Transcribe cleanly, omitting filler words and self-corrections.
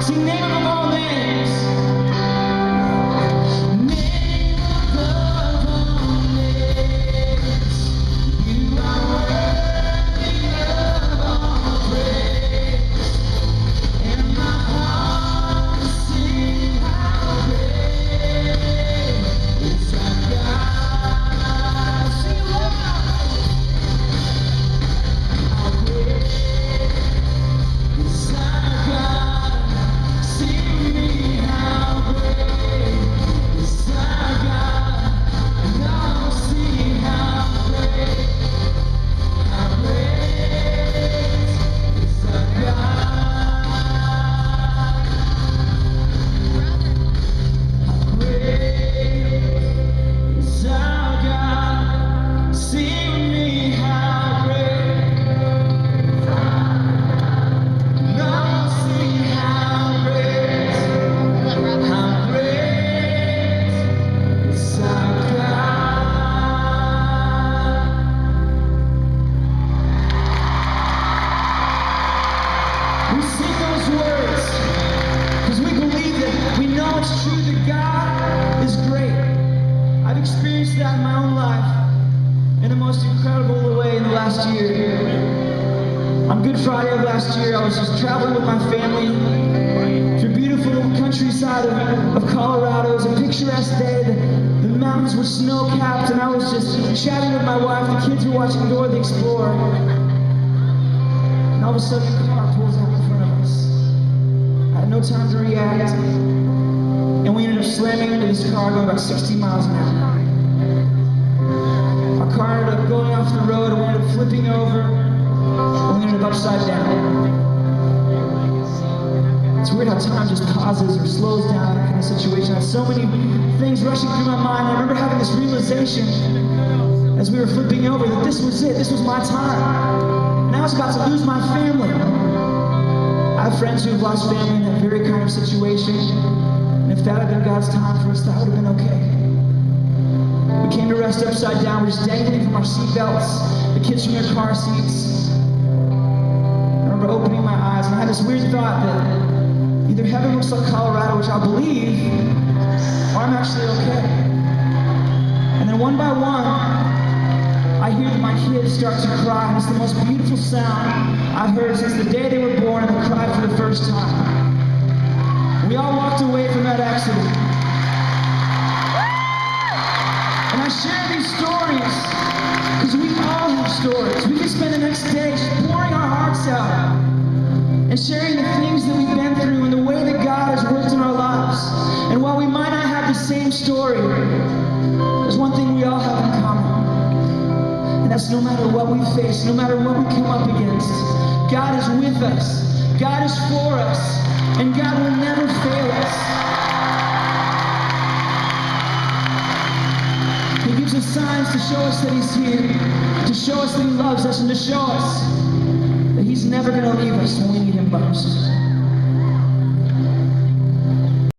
Sing name of all names. Name above all names. You are worthy of all praise. And my heart will sing how great is our God. Sing it loud. How great is our God. Sing me how great is our God. And I'll sing how great is our God. Great is our God. Sing me how great. And I'll sing how great is our God. We sing those words because we believe that we know it's true that God is great. I've experienced that in my own life in the most incredible way in the last year. On Good Friday of last year, I was just traveling with my family through beautiful countryside of Colorado. It was a picturesque day. The mountains were snow-capped, and I was just chatting with my wife. The kids were watching Dora the Explorer. And all of a sudden, a car pulls up in front of us. I had no time to react. And we ended up slamming into this car going about 60 miles an hour. Our car ended up going off the road, and we ended up flipping over. And we ended up upside down. It's weird how time just pauses or slows down in that kind of situation. I had so many things rushing through my mind. I remember having this realization as we were flipping over that this was it. This was my time. And I was about to lose my family. I have friends who have lost family in that very kind of situation. And if that had been God's time for us, that would have been okay. We came to rest upside down. We're just dangling from our seatbelts, the kids from their car seats. I remember opening my eyes and I had this weird thought that either heaven looks like Colorado, which I believe, or I'm actually okay. And then one by one, I hear my kids start to cry, and it's the most beautiful sound I've heard since the day they were born, and they cried for the first time. We all walked away from that accident. And I share these stories because we all have stories. We could spend the next day just pouring our hearts out and sharing the things that we've been through and the way that God has worked in our lives. And while we might not have the same story, there's one thing we all have in common. And that's no matter what we face, no matter what we come up against, God is with us, God is for us, and God will never fail us. He gives us signs to show us that He's here, to show us that He loves us, and to show us that He's never going to leave us when we need Him most.